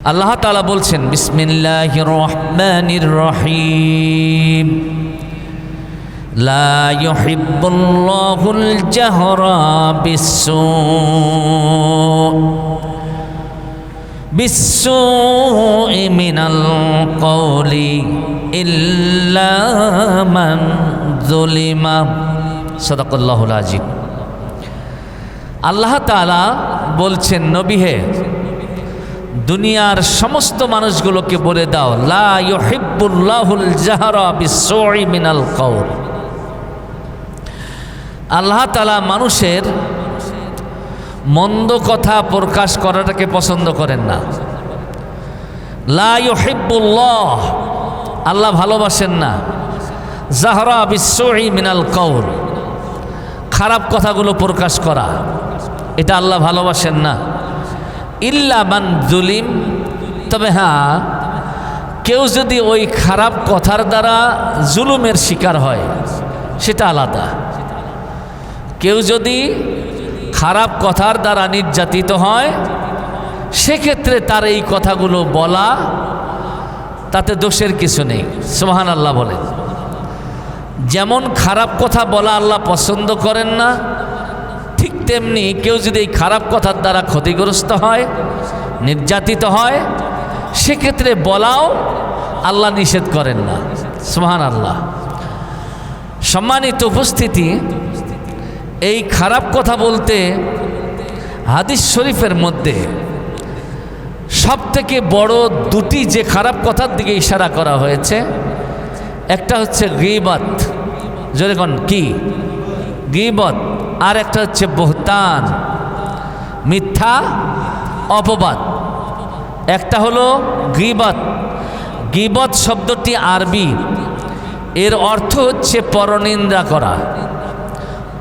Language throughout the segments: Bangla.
আল্লাহ তাআলা বলছেন বিসমিল্লাহির রহমানির রহিম লা ইউহিব্বুল্লাহুল জাহরা বিসসুই মিনাল কওলি ইল্লা মান যুলিমা সাদাকাল্লাহুল আযীম। আল্লাহ তাআলা বলছেন, নবী হে, দুনিয়ার সমস্ত মানুষগুলোকে বলে দাও, লা ইউহিব্বুল্লাহুল জাহরা বিসসুই মিনাল কওল। আল্লাহ তাআলা মানুষের মন্দ কথা প্রকাশ করাটাকে পছন্দ করেন না। লা ইউহিব্বুল্লাহ, আল্লাহ ভালোবাসেন না জাহরা বিসসুই মিনাল কওল, খারাপ কথাগুলো প্রকাশ করা, এটা আল্লাহ ভালোবাসেন না। ইল্লা মান যুলিম, তবে হ্যাঁ, কেউ যদি ওই খারাপ কথার দ্বারা জুলুমের শিকার হয় সেটা আলাদা। কেউ যদি খারাপ কথার দ্বারা নির্যাতিত হয় সেক্ষেত্রে তার এই কথাগুলো বলা, তাতে দোষের কিছু নেই। সুবহানাল্লাহ বলেন। যেমন খারাপ কথা বলা আল্লাহ পছন্দ করেন না, ঠিক তেমনি কেউ যদি এই খারাপ কথার দ্বারা ক্ষতিগ্রস্ত হয়, নির্যাতিত হয়, সেক্ষেত্রে বলাও আল্লাহ নিষেধ করেন না। সুবহানাল্লাহ। সম্মানিত উপস্থিতি, এই খারাপ কথা বলতে হাদিস শরীফের মধ্যে সবথেকে বড় দুটি যে খারাপ কথার দিকে ইশারা করা হয়েছে, একটা হচ্ছে গীবত, জোরে কোন কি গীবত, আর একটা হচ্ছে বহতান, মিথ্যা অপবাদ। একটা হলো গীবত। গীবত শব্দটি আরবি, এর অর্থ হচ্ছে পরনিন্দা করা,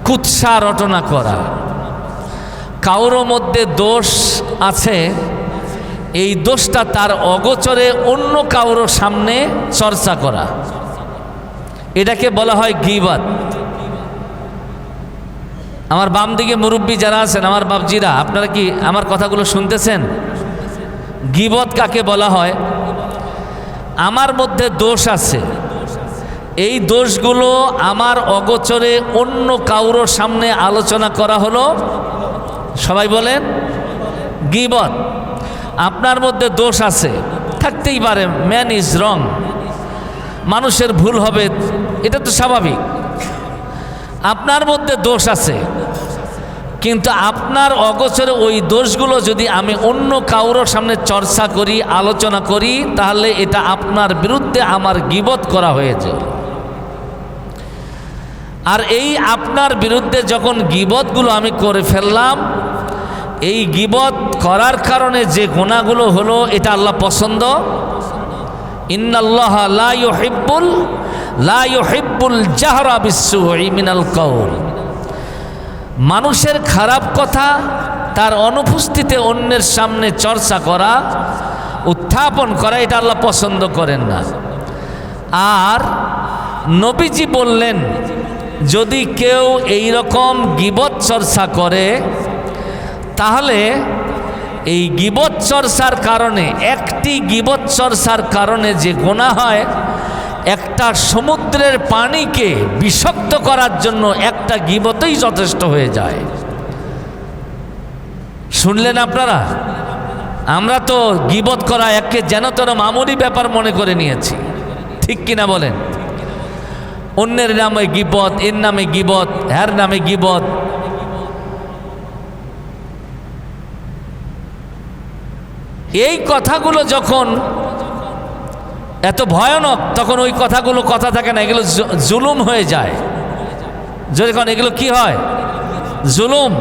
কুৎসা রটনা করা। কারোর মধ্যে দোষ আছে, এই দোষটা তার অগোচরে অন্য কারোর সামনে চর্চা করা, এটাকে বলা হয় গীবত। আমার বাম দিকে মুরব্বী যারা আছেন, আমার বাপজিরা, আপনারা কি আমার কথাগুলো শুনতেছেন? গীবত কাকে বলা হয়? আমার মধ্যে দোষ আছে, এই দোষগুলো আমার অগোচরে অন্য কারোর সামনে আলোচনা করা হলো, সবাই বলেন গীবত। আপনার মধ্যে দোষ আছে, থাকতেই পারে, ম্যান ইজ রং, মানুষের ভুল হবে, এটা তো স্বাভাবিক। আপনার মধ্যে দোষ আছে, কিন্তু আপনার অগোচরে ওই দোষগুলো যদি আমি অন্য কারোর সামনে চর্চা করি, আলোচনা করি, তাহলে এটা আপনার বিরুদ্ধে আমার গীবত করা হয়েছে। আর এই আপনার বিরুদ্ধে যখন গীবতগুলো আমি করে ফেললাম, এই গীবত করার কারণে যে গুনাহগুলো হলো, এটা আল্লাহ পছন্দ। ইন্নাল্লাহা লা ইউহিব্বুল জাহরা বিসসুই মিনাল কওল। মানুষের খারাপ কথা তার অনুপস্থিতিতে অন্যের সামনে চর্চা করা, উত্থাপন করা, এটা আল্লাহ পছন্দ করেন না। আর নবীজি বললেন, যদি কেউ এই রকম গীবত চর্চা করে, তাহলে এই গীবত চর্চার কারণে, একটি গীবত চর্চার কারণে যে গুনাহ হয়, একটা সমুদ্রের পানিকে বিষাক্ত করার জন্য একটা গীবতই যথেষ্ট হয়ে যায়। শুনলেন আপনারা? আমরা তো গীবত করা একে যেন তেন মামুলি ব্যাপার মনে করে নিয়েছি, ঠিক কিনা বলেন? অন্যের নামে গীবত, এর নামে গীবত, এর নামে গীবত। এই কথাগুলো যখন এত ভয়ানক, তখন ওই কথাগুলো কথা থাকে না, এগুলো জুলুম হয়ে যায়। যখন এগুলো কি হয়? জুলুম।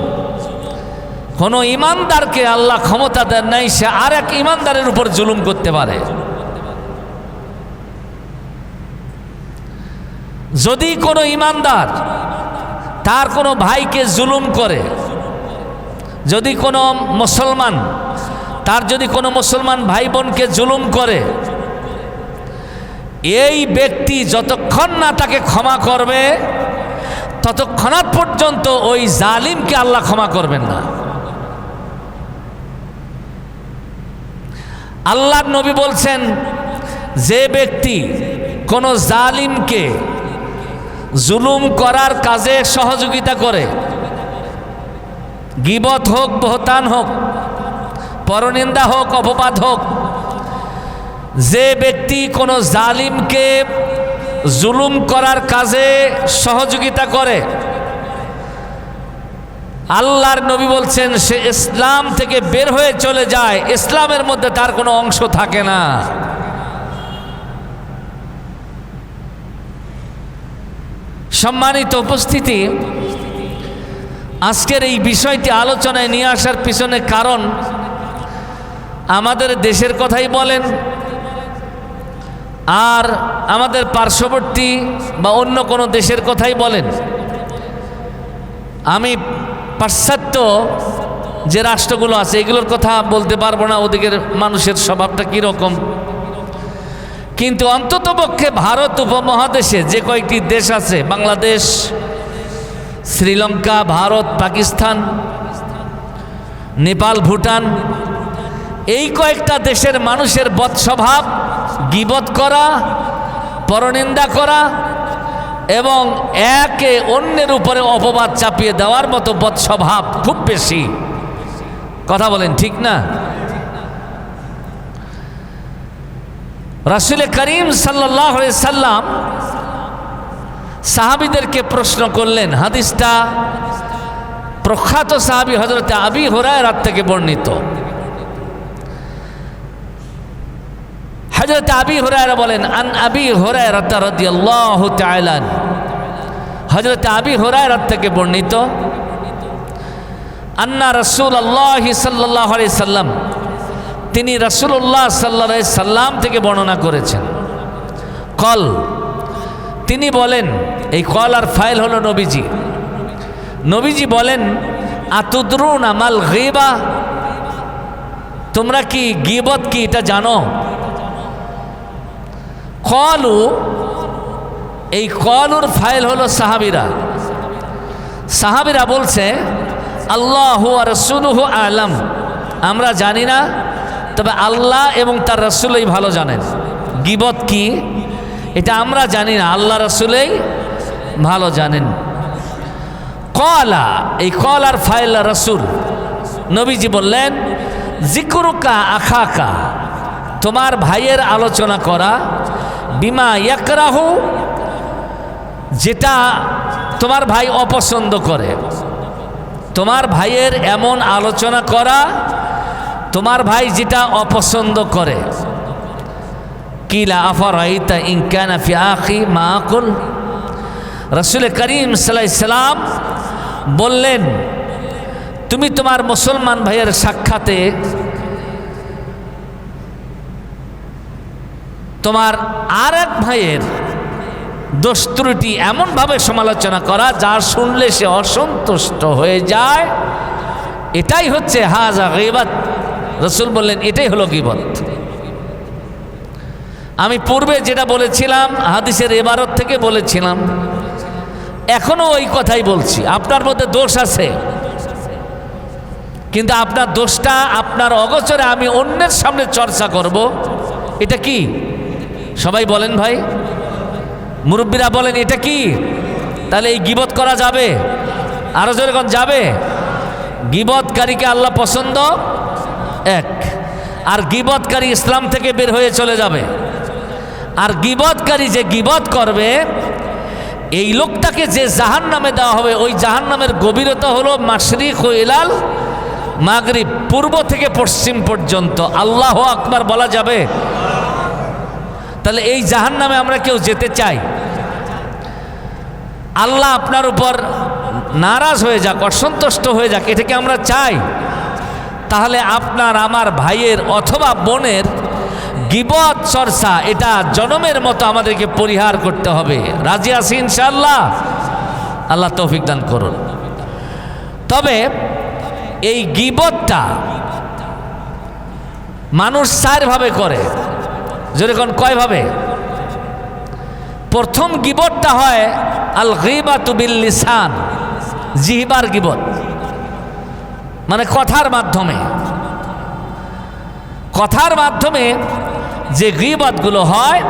কোনো ইমানদারকে আল্লাহ ক্ষমতা দেন নাই সে আর এক ইমানদারের উপর জুলুম করতে পারে। যদি কোনো ইমানদার তার কোনো ভাইকে জুলুম করে, যদি কোনো মুসলমান তার যদি কোনো মুসলমান ভাই বোনকে জুলুম করে, এই ব্যক্তি যতক্ষণ না তাকে ক্ষমা করবে, ততক্ষণাৎ পর্যন্ত ওই জালিমকে আল্লাহ ক্ষমা করবেন না। আল্লাহর নবী বলছেন, যে ব্যক্তি কোনো জালিমকে জুলুম করার কাজে সহযোগিতা করে, গীবত হোক, বহতান হোক, পরনিন্দা হোক, অপবাদ হোক, যে ব্যক্তি কোনো জালিমকে জুলুম করার কাজে সহযোগিতা করে, আল্লাহর নবী বলছেন সে ইসলাম থেকে বের হয়ে চলে যায়, ইসলামের মধ্যে তার কোনো অংশ থাকে না। সম্মানিত উপস্থিতি, আজকের এই বিষয়টি আলোচনায় নিয়ে আসার পিছনে কারণ আমাদের দেশের কথাই বলেন আর আমাদের পার্শ্ববর্তী বা অন্য কোনো দেশের কথাই বলেন, আমি পাশ্চাত্য যে রাষ্ট্রগুলো আছে এগুলোর কথা বলতে পারবো না, ওদিকের মানুষের স্বভাবটা কীরকম, কিন্তু অন্ততপক্ষে ভারত উপমহাদেশে যে কয়েকটি দেশ আছে, বাংলাদেশ, শ্রীলঙ্কা, ভারত, পাকিস্তান, নেপাল, ভুটান, এই কয়েকটা দেশের মানুষের বদস্বভাব গীবত করা, পরনিন্দা করা এবং একে অন্যের উপরে অপবাদ চাপিয়ে দেওয়ার মতো বদস্বভাব খুব বেশি। কথা বলেন, ঠিক না? রাসূল করিম সাল্লাল্লাহু আলাইহি সাল্লাম সাহাবীদেরকে প্রশ্ন করলেন। হাদিসটা প্রখ্যাত সাহাবী হযরত আবী হুরায়রা থেকে বর্ণিত। হযরত আবী হুরায়রা বলেন, আন আবী হুরায়রা রাদিয়াল্লাহু তাআলা, হযরত আবী হুরায়রা থেকে বর্ণিত, আন্না রাসূলুল্লাহ সাল্লাল্লাহু আলাইহি সাল্লাম, তিনি রাসূলুল্লাহ সাল্লাল্লাহু আলাইহি সাল্লাম থেকে বর্ণনা করেছেন। কল, তিনি বলেন, এই কল আর ফাইল হলো নবীজি। নবীজি বলেন, আতুদরুনা মাল গীবা, তোমরা কি গীবত কি এটা জানো? কলু, এই কলুর ফাইল হলো সাহাবীরা। সাহাবীরা বলছে, আল্লাহু ওয়া রাসূলুহু আ'লাম, আমরা জানি না, তবে আল্লাহ এবং তার রাসূলই ভালো জানেন। গীবত কি এটা আমরা জানি না, আল্লাহ রাসূলই ভালো জানেন। কলা, এই কলার ফাইল রাসূল। নবীজি বললেন, যিকরুকা আখাকা, তোমার ভাইয়ের আলোচনা করা, বিমা ইয়াকরাহু, যেটা তোমার ভাই অপছন্দ করে। তোমার ভাইয়ের এমন আলোচনা করা, তোমার ভাই যেটা অপছন্দ করে। কিলা আফারাইতা ইন কানা ফি আখি মা আকুল, রাসূল করিম সাল্লাল্লাহু আলাইহি সাল্লাম বললেন, তুমি তোমার মুসলমান ভাইয়ের সাক্ষাতে তোমার আর এক ভাইয়ের দোষ ত্রুটি এমনভাবে সমালোচনা করা যা শুনলে সে অসন্তুষ্ট হয়ে যায়, এটাই হচ্ছে হাজা গীবত। রাসূল বললেন, এটাই হলো গীবত। আমি পূর্বে যেটা বলেছিলাম হাদিসের ইবারত থেকে বলেছিলাম, এখনো ওই কথাই বলছি। আপনার মধ্যে দোষ আছে, কিন্তু আপনার দোষটা আপনার অগোচরে আমি অন্যের সামনে চর্চা করব, এটা কি? সবাই বলেন ভাই, মুরব্বীরা বলেন, এটা কি? তাহলে এই গীবত করা যাবে? আরো জোরে কোন যাবে? গীবতকারীকে আল্লাহ পছন্দ এক, আর গীবতকারী ইসলাম থেকে বের হয়ে চলে যাবে। আর গীবতকারী যে গীবত করবে, এই লোকটাকে যে জাহান্নামে দেওয়া হবে, ওই জাহান্নামের গভীরতা হলো মাশরিক ও ইলাল মাগরিব, পূর্ব থেকে পশ্চিম পর্যন্ত। আল্লাহু আকবার বলা যাবে? তাহলে এই জাহান্নামে আমরা কেউ যেতে চাই? আল্লাহ আপনার উপর নারাজ হয়ে যাক, অসন্তুষ্ট হয়ে যাক, এটাকে আমরা চাই? তাহলে আপনার আমার ভাইয়ের অথবা বোনের গীবত চর্চা এটা জনমের মতো আমাদেরকে পরিহার করতে হবে। রাজি আছি ইনশাআল্লাহ? আল্লাহ তৌফিক দান করুন। তবে এই গীবতটা মানুষ চারভাবে করে। যেরকম কয়ভাবে? প্রথম গীবতটা হয় আল গীবাতু বিল লিসান, জিহবার গীবত, মানে কথার মাধ্যমে। কথার মাধ্যমে যে গীবতগুলো হয়,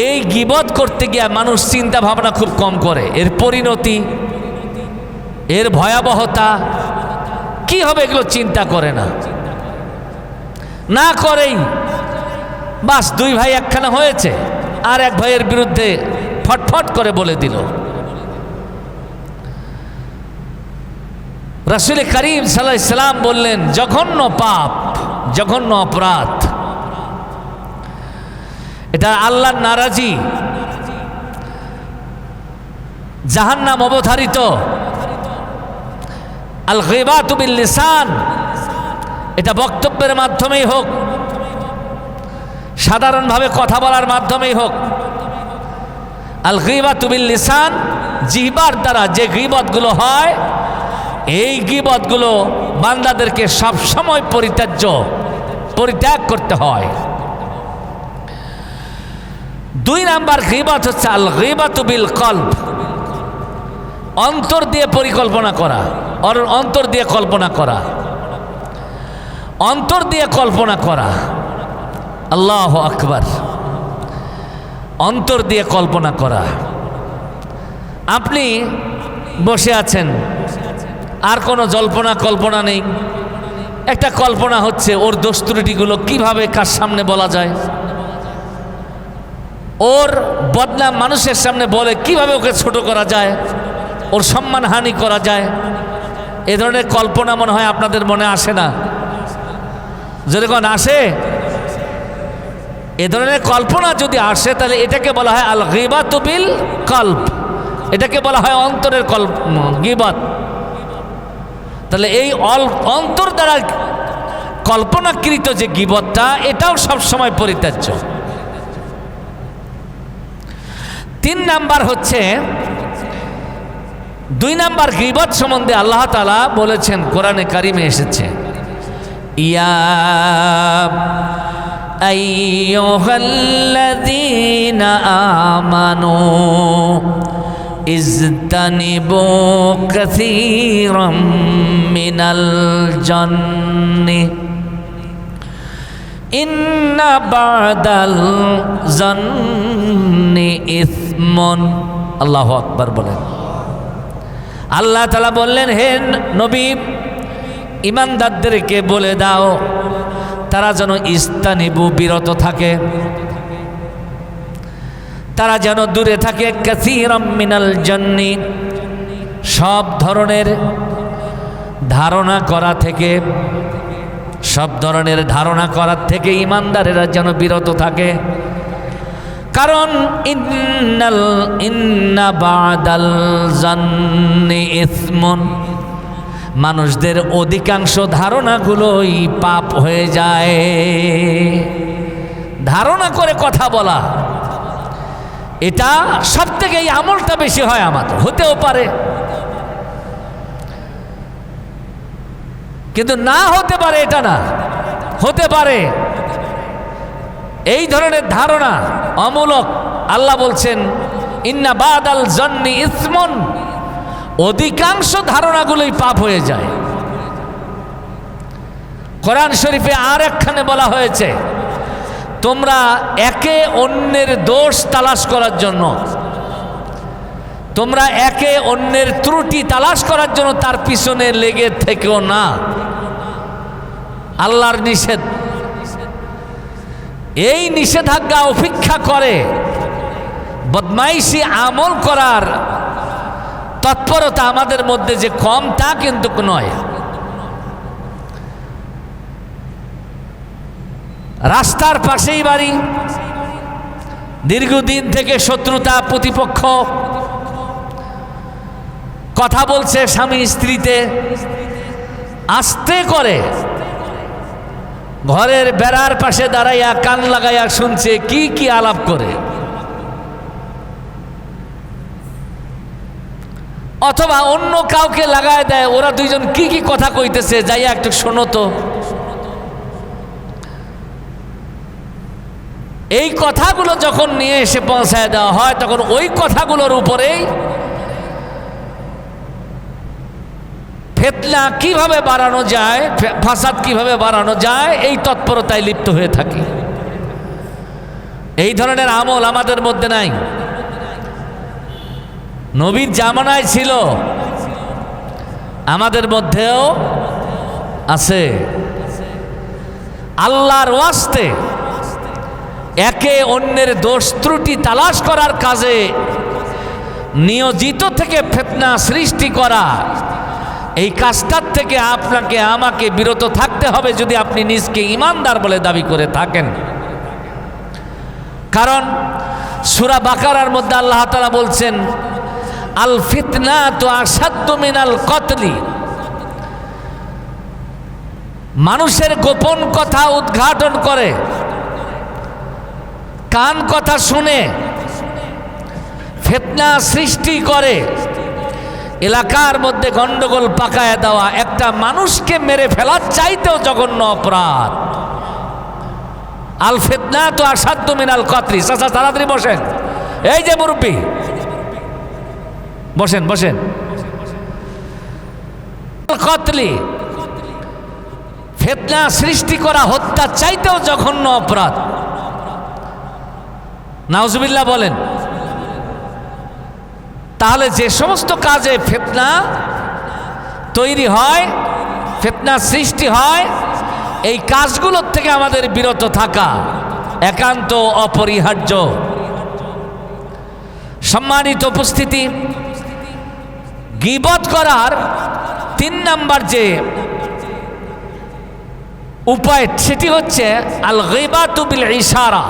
এই গীবত করতে গিয়ে মানুষ চিন্তা ভাবনা খুব কম করে, এর পরিণতি, এর ভয়াবহতা কি হবে এগুলো চিন্তা করে না, না করেই বাস দুই ভাই একখানা হয়েছে আর এক ভাইয়ের বিরুদ্ধে ফটফট করে বলে দিল। রাসূল করিম সাল্লাল্লাহু আলাইহি সাল্লাম বললেন, জঘন্য পাপ, জঘন্য অপরাধ, এটা আল্লাহর নারাজি, জাহান্নাম অবধারিত। আল গীবাতু বিল লিসান, এটা বক্তব্যের মাধ্যমেই হোক, সাধারণভাবে কথা বলার মাধ্যমেই হোক। আল গীবাতু বিল লিসান, জিহ্বার দ্বারা যে গীবতগুলো হয়, এই গীবতগুলো বান্দাদেরকে সবসময় পরিত্যাগ করতে হয়। 2 নাম্বার গীবত হচ্ছে আল গীবাতু বিল কলব, অন্তর দিয়ে পরিকল্পনা করা, অন্তর দিয়ে কল্পনা করা, অন্তর দিয়ে কল্পনা করা। আল্লাহু আকবার, অন্তর দিয়ে কল্পনা করা। আপনি বসে আছেন, আর কোনো জল্পনা কল্পনা নেই, একটা কল্পনা হচ্ছে ওর দোষ ত্রুটিগুলো কিভাবে কার সামনে বলা যায়, ওর বদনাম মানুষের সামনে বলে কিভাবে ওকে ছোট করা যায়, ওর সম্মানহানি করা যায়। এ ধরনের কল্পনা মনে হয় আপনাদের মনে আসে না? যেরকম আসে, এ ধরনের কল্পনা যদি আসে তাহলে এটাকে বলা হয় আল গীবাতু বিল কলব, এটাকে বলা হয় অন্তরের গীবত। তাহলে এই অন্তর দ্বারা কল্পনাকৃত যে গীবতটা, এটাও সবসময় পরিত্যাজ্য। 3 নাম্বার হচ্ছে, 2 নাম্বার গীবত সম্বন্ধে আল্লাহ তাআলা বলেছেন, কোরআনে কারিমে এসেছে, ইয়া আইয়ুহাল্লাযীনা আমানু ইজতানিবু কাসীরাম মিনাল জান্নি ইন্না বা'দাল জান্নি ইসমুন। আল্লাহু আকবার বলেন। আল্লাহ তাআলা বললেন, হে নবী, ঈমানদারদেরকে বলে দাও তারা যেন ইস্তানিবু, বিরত থাকে, তারা যেন দূরে থাকে, কাসীরাম মিনাল জান্নি, সব ধরনের ধারণা করা থেকে, সব ধরনের ধারণা করার থেকে ঈমানদারেরা যেন বিরত থাকে। কারণ ইন্না বা'দাল জান্নি ইসমুন, মানুষদের অধিকাংশ ধারণাগুলোই পাপ হয়ে যায়। ধারণা করে কথা বলা, এটা সব থেকে এই আমলটা বেশি হয় আমাদের, হতেও পারে কিন্তু না হতে পারে, এটা না হতে পারে। এই ধরনের ধারণা অমূলক। আল্লাহ বলছেন, ইন্না বা'দাল জান্নি ইসমুন, অধিকাংশ ধারণাগুলোই পাপ হয়ে যায়। কোরআন শরীফে আর একখানে বলা হয়েছে, তোমরা একে অন্যের দোষ তালাশ করার জন্য, তোমরা একে অন্যের ত্রুটি তালাশ করার জন্য তার পিছনে লেগে থেকেও না। আল্লাহর নিষেধ, এই নিষেধাজ্ঞা উপেক্ষা করে বদমাইশি আমল করার তৎপরতা আমাদের মধ্যে যে কম, তা কিন্তু নয়। রাস্তার পাশেই বাড়ি, দীর্ঘদিন থেকে শত্রুতা, প্রতিপক্ষ, কথা বলছে স্বামী স্ত্রীতে, আস্তে করে ঘরের বেড়ার পাশে দাঁড়াইয়া কান লাগাইয়া শুনছে কি কি আলাপ করে, অথবা অন্য কাউকে লাগায় দেয়, ওরা দুইজন কি কি কথা কইতেছে, যাইয়া একটু শোনো তো। এই কথাগুলো যখন নিয়ে এসে পৌঁছায় দেওয়া হয়, তখন ওই কথাগুলোর উপরেই ফিতনা কিভাবে বাড়ানো যায়, ফাসাদ কিভাবে বাড়ানো যায়, এই তৎপরতায় লিপ্ত হয়ে থাকি। এই ধরনের আমল আমাদের মধ্যে নাই। নবীর জামানায় ছিল, আমাদের মধ্যেও আছে। আল্লাহর ওয়াস্তে একে অন্যের দোষ ত্রুটি তালাশ করার কাজে নিয়োজিত থেকে ফিতনা সৃষ্টি করা, এই কাজটার থেকে আপনাকে আমাকে বিরত থাকতে হবে যদি আপনি নিজকে ঈমানদার বলে দাবি করে থাকেন। কারণ সূরা বাকারার মধ্যে আল্লাহ তাআলা বলছেন, আল ফিতনাতু আশাদ্দু মিনাল কতলি। মানুষের গোপন কথা উদ্ঘাটন করে, কান কথা শুনে ফিতনা সৃষ্টি করে, এলাকার মধ্যে গন্ডগোল পাকায় দেওয়া একটা মানুষকে মেরে ফেলার চাইতেও জঘন্য অপরাধ। আল ফিতনাতু আশাদ্দু মিনাল কতলি। চাচা তাড়াতাড়ি বসেন, এই যে মুরব্বী বসেন বসেন। কতলি, ফিতনা সৃষ্টি করা হত্যা চাইতেও জঘন্য অপরাধ। নাউজুবিল্লাহ বলেন। তাহলে যে সমস্ত কাজে ফিতনা তৈরি হয়, ফিতনা সৃষ্টি হয়, এই কাজগুলোর থেকে আমাদের বিরত থাকা একান্ত অপরিহার্য। সম্মানিত উপস্থিতি, গীবত করার 3 নাম্বার যে উপায় সেটি হচ্ছে আল গীবাতু বিল ইশারা,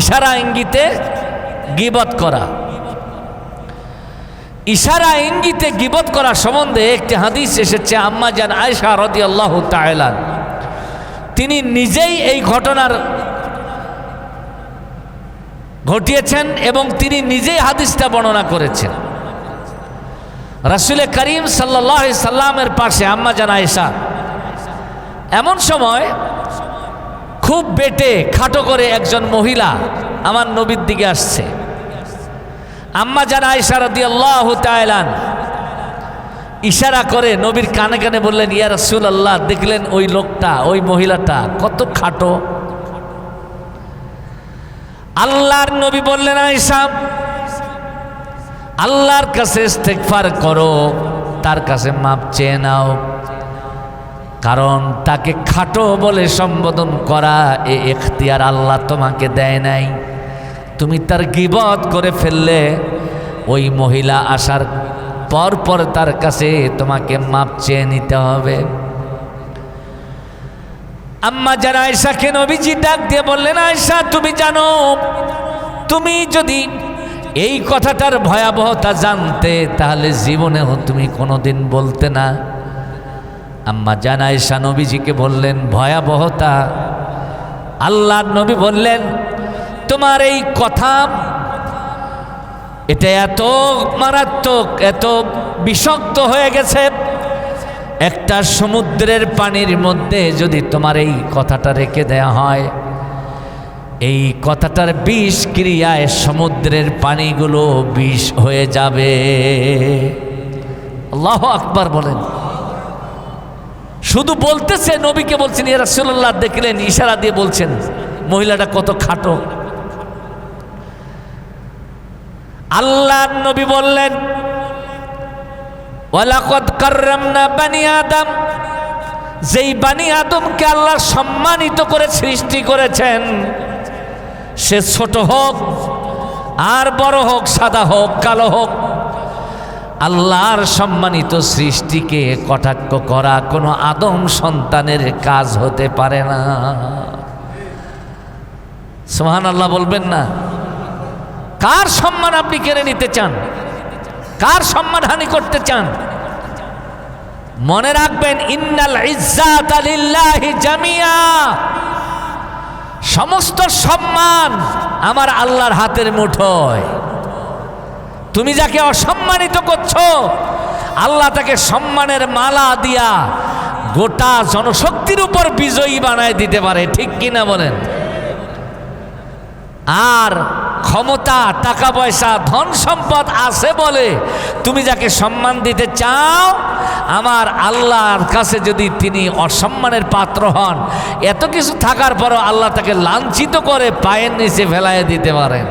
ইশারা ইঙ্গিতে গীবত করা। ইশারা ইঙ্গিতে গীবত করা সম্বন্ধে একটি হাদিস এসেছে আম্মা জান আয়েশা রাদিয়াল্লাহু তাআলা, তিনি নিজেই এই ঘটনার ঘটিয়েছেন এবং তিনি নিজেই হাদিসটা বর্ণনা করেছেন। রাসূল করিম সাল্লাল্লাহু আলাইহি সাল্লামের পাশে আম্মা জান আয়েশা এমন সময় খুব বেটে খাটো করে একজন মহিলা আমার নবীর দিকে আসছে। আম্মা জান আয়েশা রাদিয়াল্লাহু তাআলা ইশারা করে নবীর কানে কানে বললেন, ইয়া রাসূলুল্লাহ, দেখলেন ওই লোকটা, ওই মহিলাটা কত খাটো। আল্লাহর নবী বললেন, আয়েশা, আল্লাহর কাছে ইস্তেগফার করো, তার কাছে মাপ চেয়ে নাও, কারণ তাকে খাটো বলে সম্বোধন করা এ এখতিয়ার আল্লাহ তোমাকে দেয় নাই। তুমি তার গীবত করে ফেললে, ওই মহিলা আসার পর তার কাছে তোমাকে মাপ চেয়ে নিতে হবে। আম্মা জান আয়েশাকে নবীজি ডাক দিয়ে বললেন, আয়েশা, তুমি জানো, তুমি যদি এই কথাটার ভয়াবহতা জানতে তাহলে জীবনেও তুমি কোনোদিন বলতে না। আম্মা জান আয়েশা নবীজিকে বললেন, ভয়াবহতা? আল্লাহর নবী বললেন, তোমার এই কথা এটা এত মারাত্মক, এত বিষাক্ত হয়ে গেছে, একটা সমুদ্রের পানির মধ্যে যদি তোমার এই কথাটা রেখে দেয়া হয়, এই কথাটার বিষ ক্রিয়ায় সমুদ্রের পানিগুলো বিষ হয়ে যাবে। আল্লাহু আকবার বলেন। শুধু বলতেছে, নবীকে বলছেন, ইয়া রাসূলুল্লাহ, দেখলেন ইশারা দিয়ে বলছেন মহিলাটা কত খাটো। আল্লাহর নবী বললেন, ওয়ালাকাদ কাররামনা বানি আদম, যেই বানি আদমকে আল্লাহ সম্মানিত করে সৃষ্টি করেছেন, সে ছোট হোক আর বড় হোক, সাদা হোক কালো হোক, আল্লাহর সম্মানিত সৃষ্টিকে কটাক্ষ করা কোনো আদম সন্তানের কাজ হতে পারে না। সুবহানাল্লাহ বলবেন না? কার সম্মান আপনি কেড়ে নিতে চান? কার সম্মান হানি করতে চান? মনে রাখবেন, ইন্নাল ইজ্জাতা লিল্লাহি জামিয়া, সমস্ত সম্মান আমার আল্লাহর হাতের মুঠোয়। তুমি যাকে অসম্মানিত করছো, আল্লাহ তাকে সম্মানের মালা দিয়া গোটা জনশক্তির উপর বিজয়ী বানায় দিতে পারে, ঠিক কিনা বলেন? আর ক্ষমতা, টাকা পয়সা, ধন সম্পদ আছে বলে তুমি যাকে সম্মান দিতে চাও, আমার আল্লাহর কাছে যদি তিনি অসম্মানের পাত্র হন, এত কিছু থাকার পরও আল্লাহ তাকে লাঞ্ছিত করে পায়ের নিচে ফেলাইয়ে দিতে পারেন।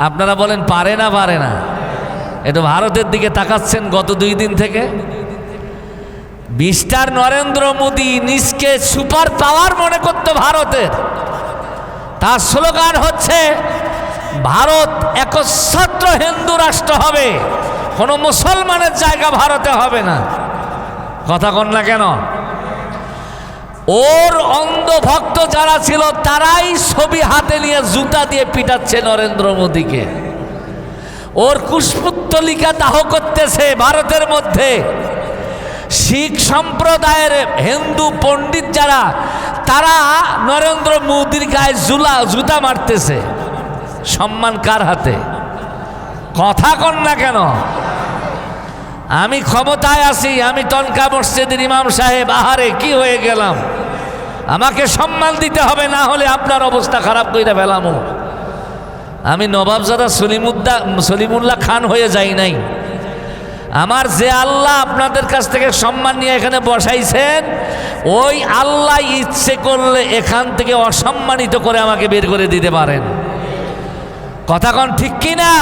আপনারা বলেন পারে না? পারে না? এটা ভারতের দিকে তাকাচ্ছেন গত 2 দিন থেকে। মিস্টার নরেন্দ্র মোদী নিজকে সুপার পাওয়ার মনে করত ভারতের। তার স্লোগান হচ্ছে ভারত একচ্ছত্র হিন্দু রাষ্ট্র হবে, কোনো মুসলমানের জায়গা ভারতে হবে না। কথা কন না কেন? ওর অন্ধ ভক্ত যারা ছিল তারাই ছবি হাতে নিয়ে জুতা দিয়ে পিটাচ্ছে নরেন্দ্র মোদীকে। ওর কুশপুত্তলিকা দাহ করতেছে ভারতের মধ্যে। শিখ সম্প্রদায়ের হিন্দু পণ্ডিত যারা, তারা নরেন্দ্র মোদীর গায়ে জুতা মারতেছে। সম্মান কার হাতে? কথা কন না কেন? আমি ক্ষমতায় আছি, আমি তনকা মসজিদের ইমাম সাহেব, আহারে কি হয়ে গেলাম, আমাকে সম্মান দিতে হবে, না হলে আপনার অবস্থা খারাপ করে ফেলামো। আমি নবাবজাদা সলিমুল্লাহ খান হয়ে যাই নাই। আমার যে আল্লাহ আপনাদের কাছ থেকে সম্মান নিয়ে এখানে বসাইছেন, ওই আল্লাহ ইচ্ছে করলে এখান থেকে অসম্মানিত করে আমাকে বের করে দিতে পারেন। কথা কন ঠিক কি না?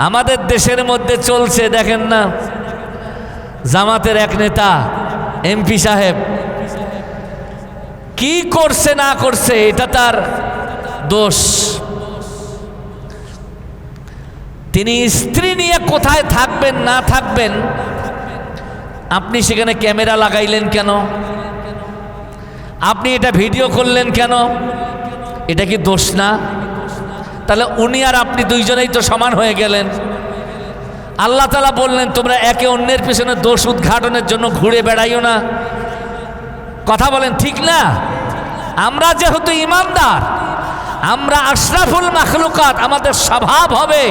আমাদের দেশের মধ্যে চলছে, দেখেন না, জামাতের এক নেতা এমপি সাহেব কি করছে না করছে এটা তার দোষ। তিনি স্ত্রী নিয়ে কোথায় থাকবেন না থাকবেন, আপনি সেখানে ক্যামেরা লাগাইলেন কেন? আপনি এটা ভিডিও করলেন কেন? এটা কি দোষ না? তাহলে উনি আর আপনি দুইজনেই তো সমান হয়ে গেলেন। আল্লাহ তাআলা বললেন তোমরা একে অন্যের পিছনে দোষ উদ্ঘাটনের জন্য ঘুরে বেড়াইও না। কথা বলেন ঠিক না? আমরা যেহেতু ইমানদার, আমরা আশরাফুল মাখলুকাত, আমাদের স্বভাব হবে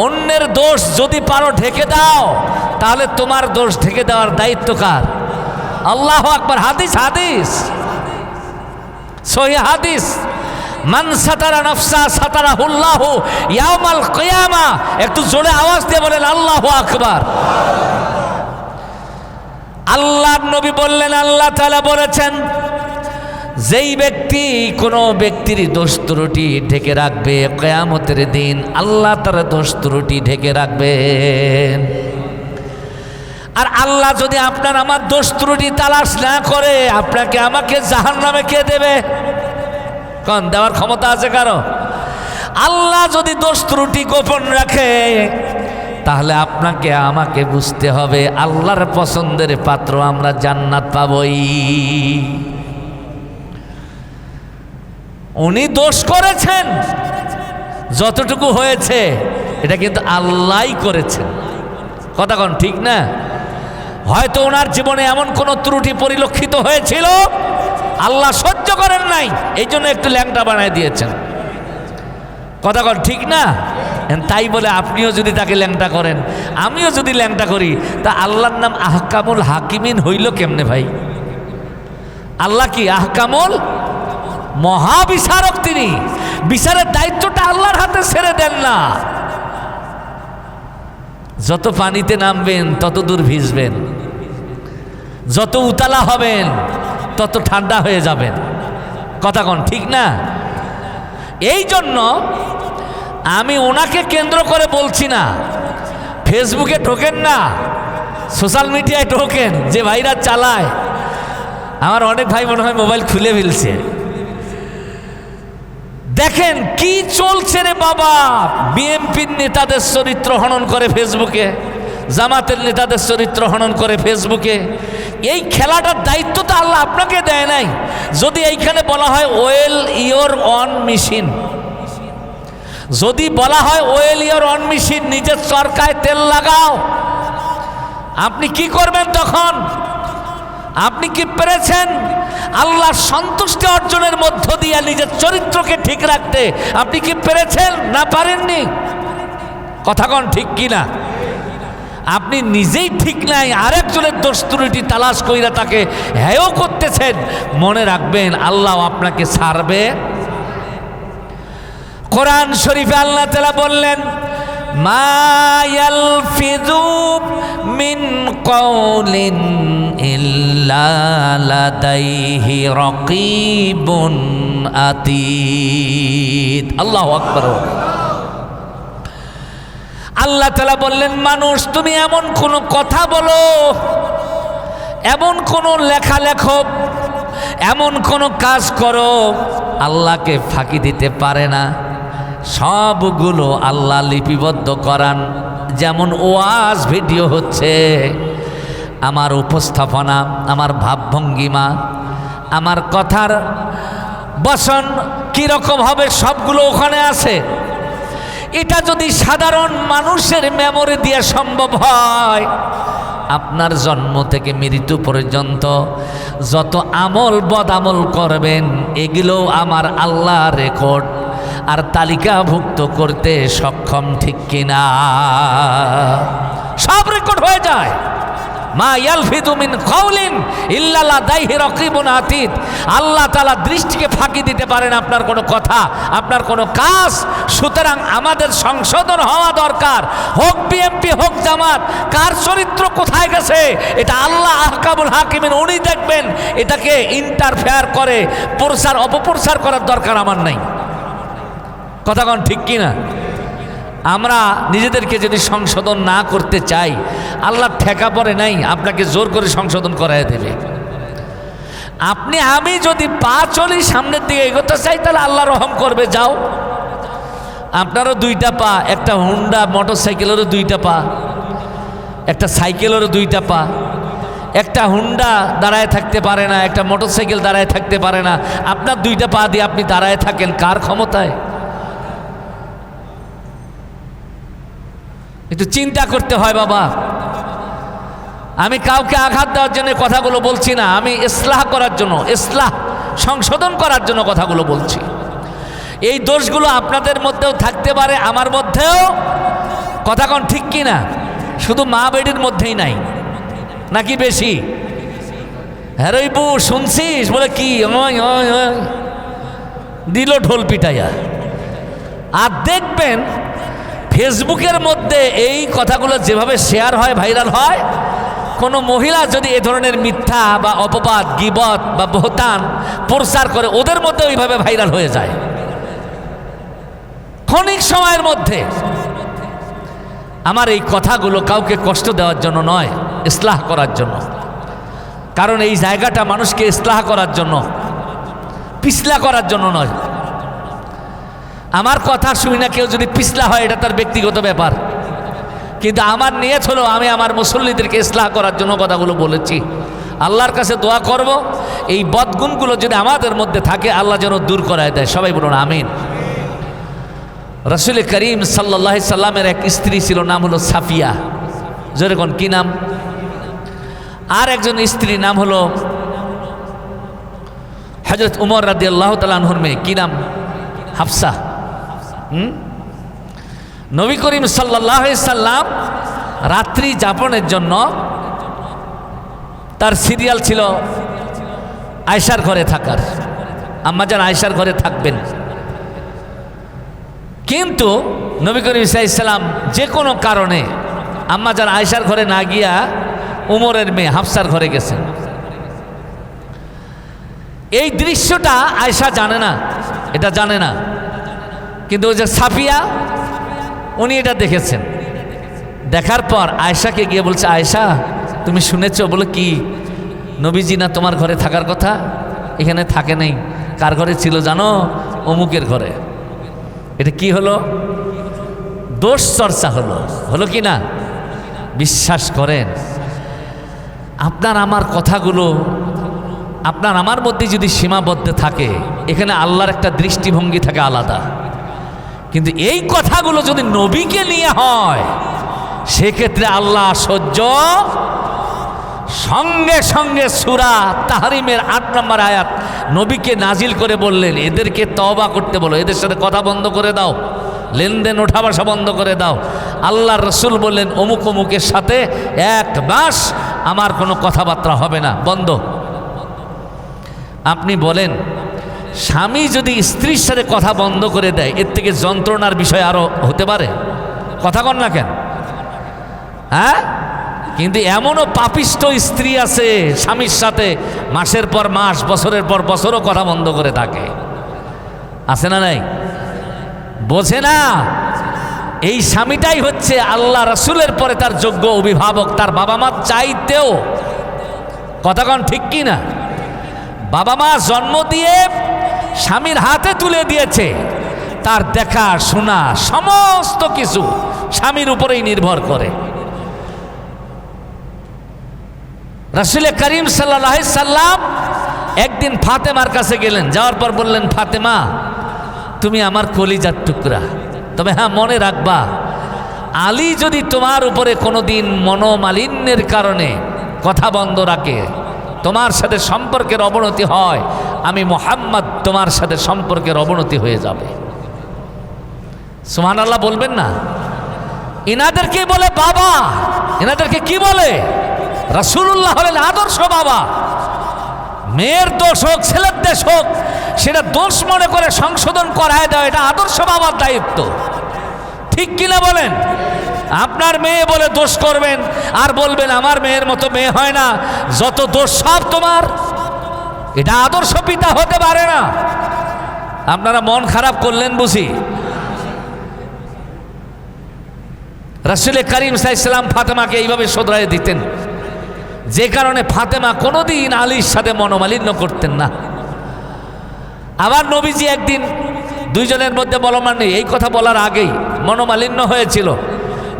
অন্যের দোষ যদি পারো ঢেকে দাও, তাহলে তোমার দোষ ঢেকে দেওয়ার দায়িত্ব কার? আল্লাহু আকবার। হাদিস সহিহ হাদিস, মান সাতারা নফসা সাতারাহুল্লাহু ইয়াউমাল কিয়ামা। একটু জোরে আওয়াজ দিয়ে বলেন আল্লাহু আকবার। আল্লাহর নবী বললেন, আল্লাহ তাআলা বলেছেন, যেই ব্যক্তি কোনো ব্যক্তির দোষ ত্রুটি ঢেকে রাখবে, কিয়ামতের দিন আল্লাহ তার দোষ ত্রুটি ঢেকে রাখবেন। আর আল্লাহ যদি আপনার আমার দোষ ত্রুটি তালাশ না করে, আপনাকে আমাকে জাহান্নামে কে দেবে? কোন দেওয়ার ক্ষমতা আছে কারো? আল্লাহ যদি দোষ ত্রুটি গোপন রাখে, তাহলে আপনাকে আমাকে বুঝতে হবে আল্লাহর পছন্দের পাত্র আমরা জান্নাত পাবই। উনি দোষ করেছেন, যতটুকু হয়েছে এটা কিন্তু আল্লাহই করেছেন। কথা কোন ঠিক না? হয়তো ওনার জীবনে এমন কোন ত্রুটি পরিলক্ষিত হয়েছিল, আল্লাহ সহ্য করেন নাই, এই জন্য একটু ল্যাংটা বানায় দিয়েছেন। কথা কোন ঠিক না? তাই বলে আপনিও যদি তাকে ল্যাংটা করেন, আমিও যদি ল্যাংটা করি, তা আল্লাহর নাম আহকামুল হাকিমিন হইল কেমনে ভাই? আল্লাহ কি আহকামুল মহাবিচারক, তিনি বিচারের দায়িত্বটা আল্লাহর হাতে ছেড়ে দেন না। যত পানিতে নামবেন তত দূর ভিজবেন, যত উতলা হবেন তত ঠান্ডা হয়ে যাবেন। কথা কোন ঠিক না? এই জন্য আমি ওনাকে কেন্দ্র করে বলছি না। ফেসবুকে ঢোকেন না, সোশ্যাল মিডিয়ায় ঢোকেন, যে ভাইরা চালায়, আমার অনেক ভাই মনে হয় মোবাইল খুলে ফেলছে। দেখেন কি চলছে রে বাবা। বিএনপির নেতাদের চরিত্র হনন করে ফেসবুকে, জামাতের নেতাদের চরিত্র হনন করে ফেসবুকে। এই খেলাটার দায়িত্ব তো আল্লাহ আপনাকে দেয় নাই। যদি এইখানে বলা হয় ওয়েল ইয়োর অন মেশিন, যদি বলা হয় ওয়েল ইয়োর অন মেশিন, নিজের চরকায় তেল লাগাও, আপনি কি করবেন তখন? আপনি কি পেরেছেন আল্লাহর সন্তুষ্টি অর্জনের মধ্য দিয়ে নিজের চরিত্রকে ঠিক রাখতে? আপনি কি পেরেছেন না পারেননি? কথা কোন ঠিক কিনা? আপনি নিজেই ঠিক নাই, আরেকজনের দোষ ত্রুটি তালাশ কইরা তাকে হেয় করতেছেন। মনে রাখবেন আল্লাহ আপনাকে ছাড়বে কোরআন শরীফে আল্লাহ তাআলা বললেন, মা ইয়ালফিযু মিন কাওলিন ইল্লা লাদাইহি রাকীবুন আতীদ। আল্লাহু আকবার। আল্লাহ তাআলা বললেন, মানুষ তুমি এমন কোন কথা বলো, এমন কোন লেখা লেখো, এমন কোন কাজ করো আল্লাহকে ফাঁকি দিতে পারে না। সবগুলো আল্লাহ লিপিবদ্ধ করান। যেমন ওয়াজ ভিডিও হচ্ছে, আমার উপস্থাপনা, আমার ভাবভঙ্গিমা, আমার কথার বচন কীরকম হবে সবগুলো ওখানে আছে। এটা যদি সাধারণ মানুষের মেমোরি দিয়ে সম্ভব হয়, আপনার জন্ম থেকে মৃত্যু পর্যন্ত যত আমল বদ আমল করবেন এগুলোও আমার আল্লাহ রেকর্ড আর তালিকাভুক্ত করতে সক্ষম, ঠিক কিনা? সব রেকর্ড হয়ে যায়। মা ইয়ালফিযু মিন কাওলিন ইল্লা লাদাইহি রাকীবুন আতীদ। আল্লাহ তাআলা দৃষ্টিকে ফাঁকি দিতে পারেন আপনার কোনো কথা, আপনার কোনো কাজ। সুতরাং আমাদের সংশোধন হওয়া দরকার। হোক বিএনপি, হোক জামাত, কার চরিত্র কোথায় গেছে এটা আল্লাহ আহকামুল হাকিমিন, উনি দেখবেন। এটাকে ইন্টারফেয়ার করে প্রচার অপপ্রচার করার দরকার আমার নাই। কথা কোন ঠিক কিনা? আমরা নিজেদেরকে যদি সংশোধন না করতে চাই, আল্লাহ ঠেকা পড়ে নাই আপনাকে জোর করে সংশোধন করায় দেবে। আমি যদি পা চলি সামনের দিকে এগোতে চাই, তাহলে আল্লাহ রহম করবে, যাও। আপনারও দুইটা পা, একটা হুন্ডা মোটর সাইকেলেরও দুইটা পা, একটা সাইকেলেরও দুইটা পা। একটা হুন্ডা দাঁড়ায় থাকতে পারে না, একটা মোটর সাইকেল দাঁড়ায় থাকতে পারে না। আপনার দুইটা পা দিয়ে আপনি দাঁড়ায় থাকেন, কার ক্ষমতায়? একটু চিন্তা করতে হয় বাবা। আমি কাউকে আঘাত দেওয়ার জন্য কথাগুলো বলছি না, আমি ইসলাহ করার জন্য, ইসলাহ সংশোধন করার জন্য কথাগুলো বলছি। এই দোষগুলো আপনাদের মধ্যেও থাকতে পারে, আমার মধ্যেও। কথা কোন ঠিক কি না? শুধু মা বেটির মধ্যেই নাই নাকি বেশি? হ্যাঁ রে বউ শুনছিস বলে কি দিল ঢোল পিটাইয়া। আর দেখবেন ফেসবুকের মধ্যে এই কথাগুলো যেভাবে শেয়ার হয়, ভাইরাল হয়, কোনো মহিলা যদি এ ধরনের মিথ্যা বা অপবাদ, গীবত বা বহতান প্রচার করে, ওদের মধ্যে ওইভাবে ভাইরাল হয়ে যায় ক্ষণিক সময়ের মধ্যে। আমার এই কথাগুলো কাউকে কষ্ট দেওয়ার জন্য নয়, ইসলাহ করার জন্য। কারণ এই জায়গাটা মানুষকে ইসলাহ করার জন্য, পিছলা করার জন্য নয়। আমার কথা শুনি না কেউ যদি পিছলা হয়, এটা তার ব্যক্তিগত ব্যাপার। কিন্তু আমার নিয়ত হলো আমি আমার মুসল্লিদেরকে ইসলাহ করার জন্য কথাগুলো বলেছি। আল্লাহর কাছে দোয়া করব, এই বদগুণগুলো যদি আমাদের মধ্যে থাকে আল্লাহ যেন দূর করায় দেয়। সবাই বলুন আমিন। রাসূল করিম সাল্লাল্লাহু আলাইহি সাল্লামের এক স্ত্রী ছিল, নাম হলো সাফিয়া। যেরকম কি নাম? আর একজন স্ত্রীর নাম হলো হযরত উমর রাদিয়াল্লাহু তাআলা আনহুর মেয়ে, কি নাম? হাফসা। নবী করিম সাল্লাল্লাহু আলাইহি সাল্লাম রাত্রি যাপনের জন্য তার সিরিয়াল ছিল আয়েশার ঘরে থাকার। আম্মাজান আয়েশার ঘরে থাকবেন। কিন্তু নবী করিম সাল্লাল্লাহু আলাইহি সাল্লাম যে কোনো কারণে আম্মাজান আয়েশার ঘরে না গিয়া উমরের মেয়ে হাফসার ঘরে গেছেন। এই দৃশ্যটা আয়েশা জানে না, এটা জানে না। কিন্তু ওই যে সাফিয়া, উনি এটা দেখেছেন। দেখার পর আয়েশাকে গিয়ে বলছে, আয়েশা তুমি শুনেছো? বলে কি? নবীজি না তোমার ঘরে থাকার কথা, এখানে থাকে নাই। কার ঘরে ছিল জানো? অমুকের ঘরে। এটা কি হলো? দোষ চর্চা হলো, হলো কি না? বিশ্বাস করেন, আপনার আমার কথাগুলো আপনার আমার মধ্যে যদি সীমাবদ্ধ থাকে, এখানে আল্লাহর একটা দৃষ্টিভঙ্গি থাকে আলাদা। কিন্তু এই কথাগুলো যদি নবীকে নিয়ে হয়, সেক্ষেত্রে আল্লাহ সহ্য। সঙ্গে সঙ্গে সূরা তাহরিমের ৮ নম্বর আয়াত নবীকে নাজিল করে বললেন, এদেরকে তওবা করতে বলো, এদের সাথে কথা বন্ধ করে দাও, লেনদেন ওঠা বসা বন্ধ করে দাও। আল্লাহর রাসূল বললেন, অমুক অমুকের সাথে 1 মাস আমার কোনো কথাবার্তা হবে না, বন্ধ। আপনি বলেন স্বামী যদি স্ত্রীর সাথে কথা বন্ধ করে দেয়, এর থেকে যন্ত্রণার বিষয় আরো হতে পারে? কথা কন না কেন? হ্যাঁ, কিন্তু এমনও পাপিষ্ট স্ত্রী আছে স্বামীর সাথে মাসের পর মাস, বছরের পর বছরও কথা বন্ধ করে থাকে। আছে না নাই? বোঝে না এই স্বামীটাই হচ্ছে আল্লাহ রাসূলের পরে তার যোগ্য অভিভাবক, তার বাবা মা চাইতেও। কথা কন ঠিক কি না? বাবা মা জন্ম দিয়ে স্বামীর হাতে তুলে দিয়েছে, তার দেখা শোনা সমস্ত কিছু স্বামীর উপরেই নির্ভর করে। রাসূল করিম সাল্লাল্লাহু আলাইহি সাল্লাম একদিন ফাতেমার কাছে গেলেন, যাওয়ার পর বললেন, ফাতেমা তুমি আমার কলিজার টুকরা, তবে হ্যাঁ মনে রাখবা, আলী যদি তোমার উপরে কোনোদিন মনোমালিন্যের কারণে কথা বন্ধ রাখে, তোমার সাথে সম্পর্কের অবনতি হয়, আমি মুহাম্মদ তোমার সাথে সম্পর্কের অবনতি হয়ে যাবে। সুবহানাল্লাহ বলবেন না? ইনাদেরকে বলে বাবা, ইনাদেরকে কি বলে? রাসূলুল্লাহ হলেন আদর্শ বাবা। মেয়ের দোষ হোক, ছেলের দোষ হোক, সেটা দোষ মনে করে সংশোধন করায় দেওয়া, এটা আদর্শ বাবার দায়িত্ব। ঠিক কিনা বলেন? আপনার মেয়ে বলে দোষ করবেন আর বলবেন আমার মেয়ের মতো মেয়ে হয় না, যত দোষ সব তোমার, এটা আদর্শ পিতা হতে পারে না। আপনারা মন খারাপ করলেন বুঝি? রাসূল করিম সাল্লাল্লাহু আলাইহি সাল্লাম ফাতেমাকে এইভাবে শোধরায় দিতেন, যে কারণে ফাতেমা কোনোদিন আলীর সাথে মনোমালিন্য করতেন না। আবার নবীজি একদিন দুইজনের মধ্যে বলমান নেই, এই কথা বলার আগেই মনোমালিন্য হয়েছিল।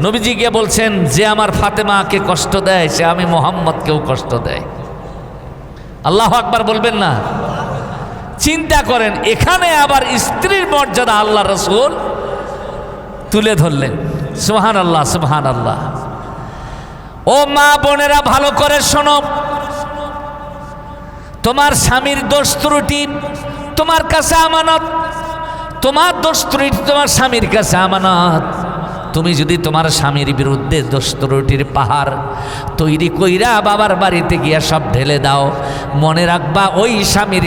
নবীজি গিয়ে বলছেন, যে আমার ফাতেমাকে কষ্ট দেয় সে আমি মুহাম্মদকেও কষ্ট দেয়। আল্লাহু আকবার বলবেন না? চিন্তা করেন, এখানে আবার স্ত্রীর মর্যাদা আল্লাহ রাসূল তুলে ধরলেন। সুবহানাল্লাহ, সুবহানাল্লাহ। ও মা বোনেরা, ভালো করে শোনো, তোমার স্বামীর দোষ ত্রুটি তোমার কাছে আমানত, তোমার দোষ ত্রুটি তোমার স্বামীর কাছে আমানত। তুমি যদি তোমার স্বামীর বিরুদ্ধে দোষ ত্রুটির পাহাড় তৈরি কইরা বাবার বাড়িতে গিয়া সব ঢেলে দাও, মনে রাখবা ওই স্বামীর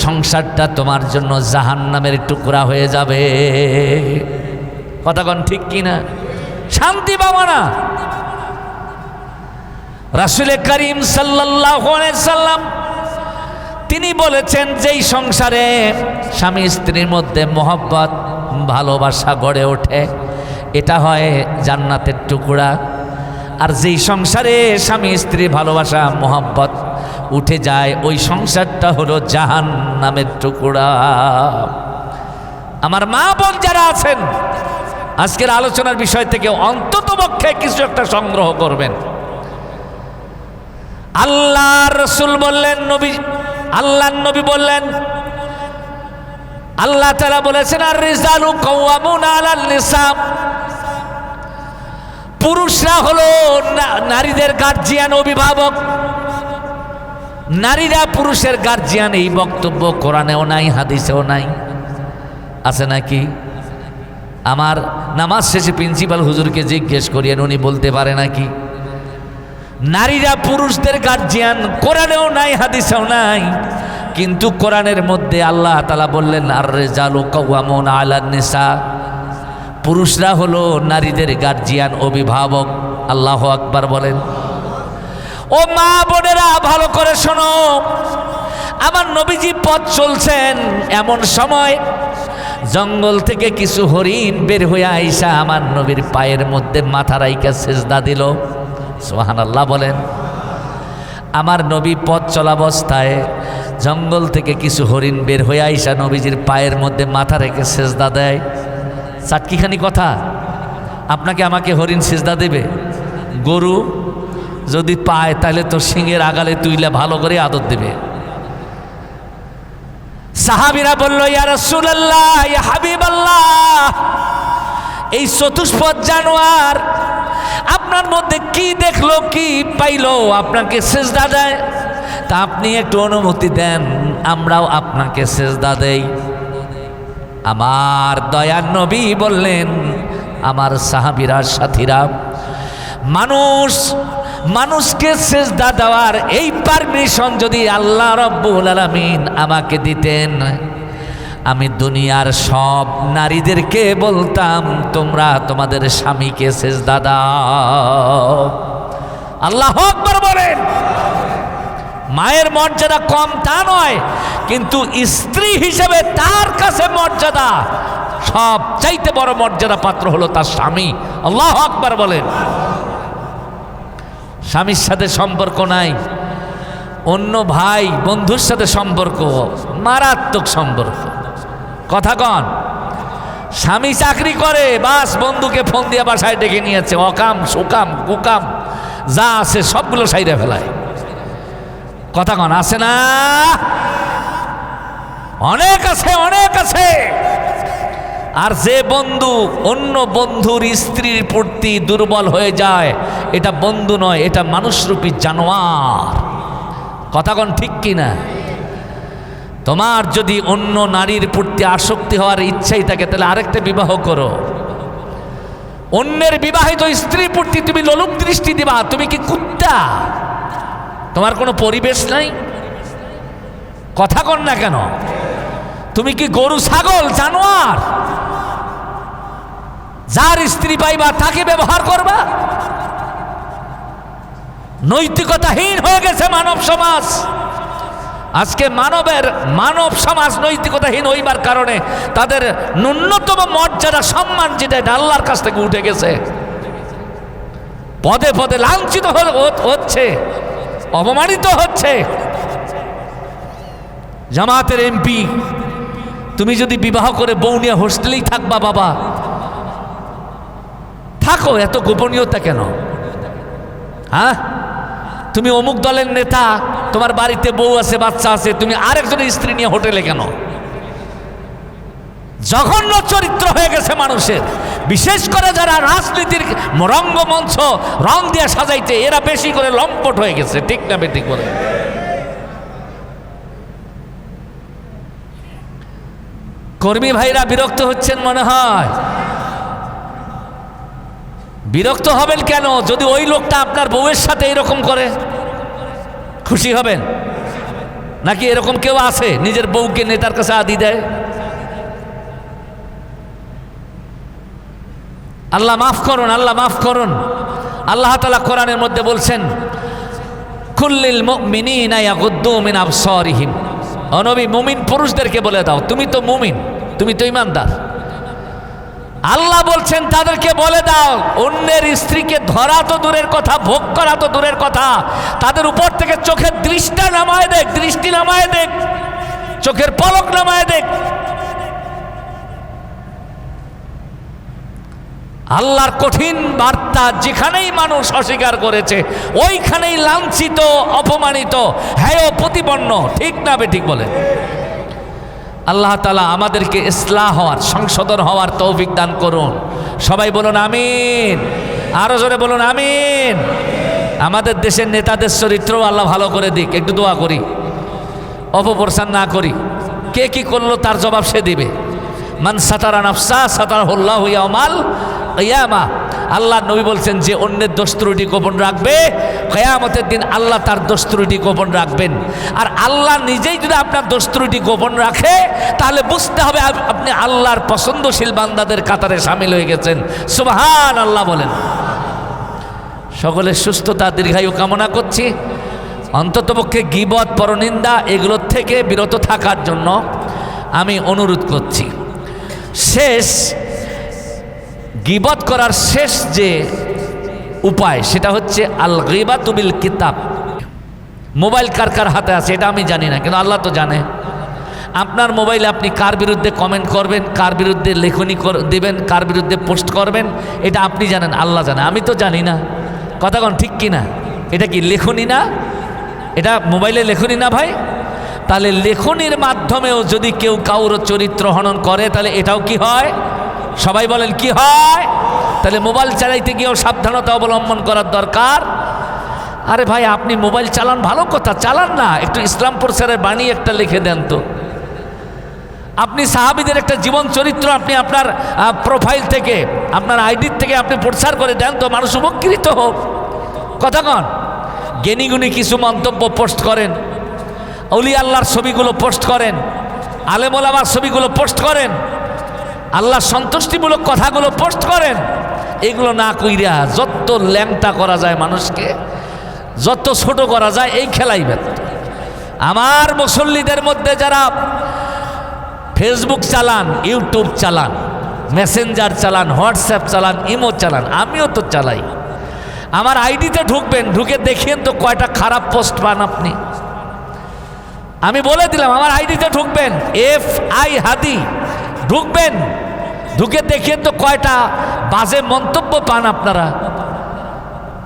সংসারটা তোমার জন্য জাহান্নামের টুকরা হয়ে যাবে। কথা কন ঠিক কিনা? শান্তি পাবা না। রাসূল করিম সাল্লাল্লাহু আলাইহি সাল্লাম তিনি বলেছেন, যেই সংসারে স্বামী স্ত্রীর মধ্যে মহব্বত ভালোবাসা গড়ে ওঠে, এটা হয় জান্নাতের টুকরা। আর যেই সংসারে স্বামী স্ত্রী ভালোবাসা মহব্বত উঠে যায়, ওই সংসারটা হলো জাহান্নামের টুকরা। আমার মা বোন যারা আছেন, আজকের আলোচনার বিষয় থেকে অন্ততপক্ষে কিছু একটা সংগ্রহ করবেন। আল্লাহর রাসূল বললেন, আল্লাহর নবী বললেন, আল্লাহ তাআলা বলেছেন, আর রিজালু কাওয়ামুনা আলান নিসা, পুরুষরা হলো নারীদের গার্জিয়ান, অভিভাবক। নারীরা পুরুষের গার্জিয়ান, এই বক্তব্য কোরআনেও নাই, হাদিসেও নাই। আছে নাকি? আমার নামাজ শেষে প্রিন্সিপাল হুজুরকে জিজ্ঞেস করিয়েন, উনি বলতে পারে নাকি নারীরা পুরুষদের গার্জিয়ান? কোরআনেও নাই, হাদিসেও নাই। কিন্তু কোরআনের মধ্যে আল্লাহ তাআলা বললেন, আর রিজালু কাওয়ামুনা আলান নিসা, পুরুষরা হলো নারীদের গার্জিয়ান, অভিভাবক। আল্লাহু আকবার বলেন। ও মা বোনেরা, ভালো করে শোনো, আমার নবীজি পথ চলছেন, এমন সময় জঙ্গল থেকে কিছু হরিণ বের হয়ে আইসা আমার নবীর পায়ের মধ্যে মাথা রাইখা সিজদা দিল। সুবহানাল্লাহ বলেন। আমার নবী পথ চলাবস্থায় জঙ্গল থেকে কিছু হরিণ বের হয়ে আইসা নবীজির পায়ের মধ্যে মাথা রেখে সিজদা দেয়। চাটকিখানি কথা, আপনাকে আমাকে হরিণ সিজদা দেবে? গরু যদি পায় তাহলে তো সিংহের আগালে তুইলে ভালো করে আদর দেবে। সাহাবীরা বলল, ইয়া রাসূলুল্লাহ, ইয়া হাবিবাল্লাহ, এই চতুষ্পদ জানোয়ার আপনার মধ্যে কি দেখলো, কি পাইলো আপনাকে সিজদা দেয়? তা আপনি একটু অনুমতি দেন, আমরাও আপনাকে সিজদা দেই। আমার দয়ার নবী বললেন, আমার সাহাবীরা, সাথীরা, মানুষকে সিজদা দেওয়ার এই পারমিশন যদি আল্লাহ রাব্বুল আলামিন আমাকে দিতেন, আমি দুনিয়ার সব নারীদেরকে বলতাম তোমরা তোমাদের স্বামীকে সেজদা দাও। আল্লাহু আকবার বলেন। মায়ের মর্যাদা কম তা নয়, কিন্তু স্ত্রী হিসেবে তার কাছে মর্যাদা সব চাইতে বড় মর্যাদা পাত্র হলো তার স্বামী। আল্লাহু আকবার বলেন। স্বামীর সাথে সম্পর্ক নাই, অন্য ভাই বন্ধুর সাথে সম্পর্ক, মারাত্মক সম্পর্ক। কথা কন। স্বামী চাকরি করে, বাস বন্ধুকে ফোন দিয়ে বাসায় ডেকে নিয়েছে, অকাম সুকাম কুকাম যা আছে সবগুলো সাইরে ফেলায়। কথা কন, আছে না? অনেক আছে, অনেক আছে। আর যে বন্ধু অন্য বন্ধুর স্ত্রীর প্রতি দুর্বল হয়ে যায়, এটা বন্ধু নয়, এটা মানুষরূপী জানোয়ার। কথা কন ঠিক কিনা? তোমার যদি অন্য নারীর প্রতি আসক্তি হওয়ার ইচ্ছাই থাকে তাহলে আরেকটা বিবাহ করো। অন্যের বিবাহিত স্ত্রীর প্রতি তুমি লোলুপ দৃষ্টি দিবা? তুমি কি কুত্তা? তোমার কোনো পরিবেশ নাই? কথা কন না কেন? তুমি কি গরু ছাগল জানোয়ার? যার স্ত্রী পাইবা তাকে ব্যবহার করবা? নৈতিকতাহীন হয়ে গেছে মানব সমাজ। আজকে মানব সমাজ নৈতিকতাহীন হইবার কারণে তাদের ন্যূনতম মর্যাদা সম্মান যেটা আল্লাহর কাছ থেকে উঠে গেছে। পদে পদে লাঞ্ছিত হচ্ছে, অপমানিত হচ্ছে। জামাতের এমপি, তুমি যদি বিবাহ করে বউ নিয়ে হোস্টেলেই থাকবা, বাবা থাকো, এত গোপনীয়তা কেন? হ্যাঁ, তুমি অমুক দলের নেতা, তোমার বাড়িতে বউ আছে, বাচ্চা আছে, তুমি আরেকজনের স্ত্রী নিয়ে হোটেলে কেন? জঘন্য চরিত্র হয়ে গেছে মানুষের। বিশেষ করে যারা রাজনীতির রঙ্গমঞ্চ রং দিয়ে সাজাইতে, এরা বেশি করে লম্পট হয়ে গেছে। ঠিক না বেঠিক বলে? কর্মী ভাইরা বিরক্ত হচ্ছেন মনে হয়। বিরক্ত হবেন কেন? যদি ওই লোকটা আপনার বউয়ের সাথে এরকম করে, খুশি হবেন? নাকি এরকম কেউ আছে নিজের বউকে নেতার কাছে আদি দেয়? আল্লাহ মাফ করুন, আল্লাহ মাফ করুন। আল্লাহ তাআলা কোরআনের মধ্যে বলছেন, কুল্লিল মুমিনিনা ইয়াগুদ্দু মিন আবসারিহিম। ও নবী, মুমিন পুরুষদেরকে বলে দাও, তুমি তো মুমিন, তুমি তো ঈমানদার। আল্লাহ বলছেন তাদেরকে বলে দাও, অন্যের স্ত্রীকে ধরা তো দূরের কথা, ভোগ করা তো দূরের কথা, তাদের উপর থেকে চোখের দৃষ্টি নামায় দেখ, দৃষ্টি নামায় দেখ, চোখের পলক নামায় দেখ। আল্লাহর কঠিন বার্তা যেখানেই মানুষ অস্বীকার করেছে, ওইখানেই লাঞ্ছিত, অপমানিত, হেয় প্রতিপন্ন। ঠিক না বেঠিক বলে? আল্লাহ তাআলা আমাদেরকে ইসলাহ হওয়ার, সংশোধন হওয়ার তৌফিক দান করুন। সবাই বলুন আমিন। আরো জোরে বলুন আমিন। আমাদের দেশের নেতাদের চরিত্র আল্লাহ ভালো করে দিক। একটু দোয়া করি, অপপ্রচার না করি। কে কি করলো তার জবাব সে দিবে। মান সাতারা নাফসা সাতারাহুল্লাহু ইয়াওমাল কিয়ামা। আল্লাহ নবী বলছেন, যে অন্যের দোষ ত্রুটি গোপন রাখবে, কিয়ামতের দিন আল্লাহ তার দোষ ত্রুটি গোপন রাখবেন। আর আল্লাহ নিজেই যদি আপনার দোষ ত্রুটি গোপন রাখে, তাহলে বুঝতে হবে আপনি আল্লাহর পছন্দশীল বান্দাদের কাতারে শামিল হয়ে গেছেন। সুবহানাল্লাহ বলেন। সকলের সুস্থতা দীর্ঘায়ু কামনা করছি। অন্ততপক্ষে গীবত, পরনিন্দা এগুলোর থেকে বিরত থাকার জন্য আমি অনুরোধ করছি। শেষ গীবত করার শেষ যে উপায়, সেটা হচ্ছে আল গীবাতু বিল কিতাব। মোবাইল কার কার হাতে আছে এটা আমি জানি না, কিন্তু আল্লাহ তো জানে। আপনার মোবাইলে আপনি কার বিরুদ্ধে কমেন্ট করবেন, কার বিরুদ্ধে লেখনী দেবেন, কার বিরুদ্ধে পোস্ট করবেন, এটা আপনি জানেন, আল্লাহ জানে, আমি তো জানি না। কথা কোন ঠিক কি না? এটা কি লেখনী না? এটা মোবাইলে লেখনী না ভাই? তাহলে লেখনীর মাধ্যমেও যদি কেউ কারো চরিত্র হনন করে, তাহলে এটাও কি হয়? সবাই বলেন কি হয়? তাহলে মোবাইল চালাইতে গিয়েও সাবধানতা অবলম্বন করার দরকার। আরে ভাই, আপনি মোবাইল চালান, ভালো কথা, চালান না, একটু ইসলাম প্রচারের বাণী একটা লিখে দেন তো। আপনি সাহাবীদের একটা জীবন চরিত্র আপনি আপনার প্রোফাইল থেকে, আপনার আইডির থেকে আপনি প্রচার করে দেন তো, মানুষ উপকৃত হোক। কথা কন। জ্ঞানীগুণী কিছু মন্তব্য পোস্ট করেন, অলি আল্লাহর ছবিগুলো পোস্ট করেন, আলেম ওলামার ছবিগুলো পোস্ট করেন, আল্লাহ সন্তুষ্টিমূলক কথাগুলো পোস্ট করেন। এগুলো না কইরা যত ল্যাংটা করা যায় মানুষকে, যত ছোট করা যায়, এই খেলাই ব্যর্থ। আমার মুসল্লিদের মধ্যে যারা ফেসবুক চালান, ইউটিউব চালান, মেসেঞ্জার চালান, হোয়াটসঅ্যাপ চালান, ইমো চালান, আমিও তো চালাই। আমার আইডিতে ঢুকবেন, ঢুকে দেখেন তো কয়টা খারাপ পোস্ট পান আপনি। আমি বলে দিলাম, আমার আইডিতে ঢুকবেন, FI হাদি, ঢুকবেন, ঢুকে দেখেন তো কয়টা বাজে মন্তব্য পান আপনারা।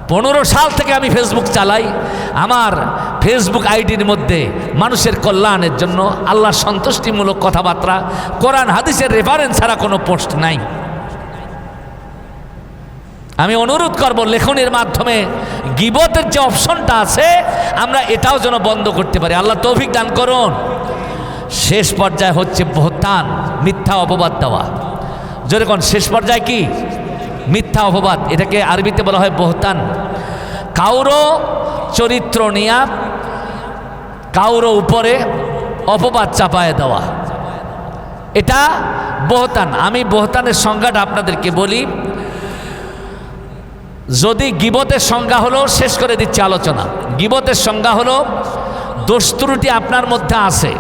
15 সাল থেকে আমি ফেসবুক চালাই। আমার ফেসবুক আইডির মধ্যে মানুষের কল্যাণের জন্য, আল্লাহর সন্তুষ্টিমূলক কথাবার্তা, কোরআন হাদিসের রেফারেন্স ছাড়া কোনো পোস্ট নাই। আমি অনুরোধ করব, লেখনের মাধ্যমে গীবতের যে অপশনটা আছে আমরা এটাও যেন বন্ধ করতে পারি। আল্লাহ তৌফিক দান করুন। শেষ পর্যায়ে হচ্ছে বহতান, মিথ্যা অপবাদ দেওয়া। যেরকম শেষ পর্যায়ে কি? মিথ্যা অপবাদ। এটাকে আরবিতে বলা হয় বহতান। কাউরো চরিত্র নিয়া কাউরো উপরে অপবাদ চাপায় দেওয়া, এটা বহতান। আমি বহতানের সংজ্ঞাটা আপনাদেরকে বলি। যদি গীবতের সংজ্ঞা হলো, শেষ করে দিচ্ছি আলোচনা। গীবতের সংজ্ঞা হলো, দোষ ত্রুটি আপনার মধ্যে আছে,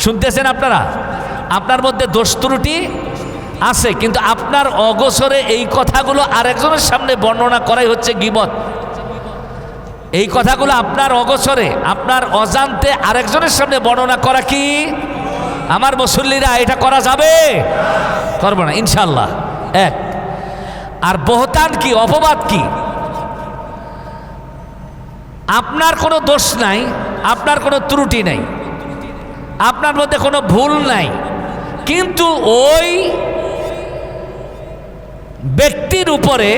শুনতেছেন আপনারা? আপনার মধ্যে দোষ ত্রুটি আছে, কিন্তু আপনার অগোচরে এই কথাগুলো আরেকজনের সামনে বর্ণনা করাই হচ্ছে গীবত। এই কথাগুলো আপনার অগোচরে, আপনার অজান্তে আরেকজনের সামনে বর্ণনা করা কি? আমার মুসল্লিরা, এটা করা যাবে? করবো না ইনশাল্লাহ। এক। আর বহতান কি? অপবাদ কি? আপনার কোনো দোষ নাই, আপনার কোনো ত্রুটি নাই, আপনার মধ্যে কোনো ভুল নাই, কিন্তু ওই ব্যক্তির উপরে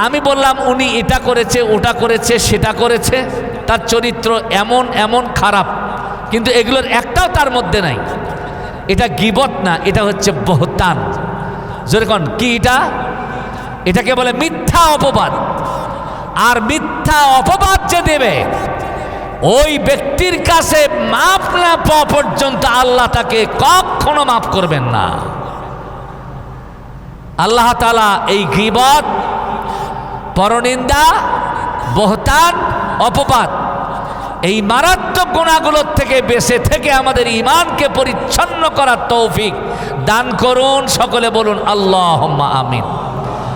আমি বললাম উনি এটা করেছে, ওটা করেছে, সেটা করেছে, তার চরিত্র এমন এমন খারাপ, কিন্তু এগুলোর একটাও তার মধ্যে নাই। এটা গীবত না, এটা হচ্ছে বহতান। যেরকম কি? এটাকে বলে মিথ্যা অপবাদ। আর মিথ্যা অপবাদ যে দেবে, ওই ব্যক্তির কাছে মাপ না পাওয়া পর্যন্ত আল্লাহ তাকে কখনো মাফ করবেন না। আল্লাহ তাআলা এই গীবত, পরনিন্দা, বহতান, অপবাদ, এই মারাত্মক গুনাহগুলোর থেকে বেঁচে থেকে আমাদের ঈমানকে পরিচ্ছন্ন করার তৌফিক দান করুন। সকলে বলুন আল্লাহুম্মা আমিন।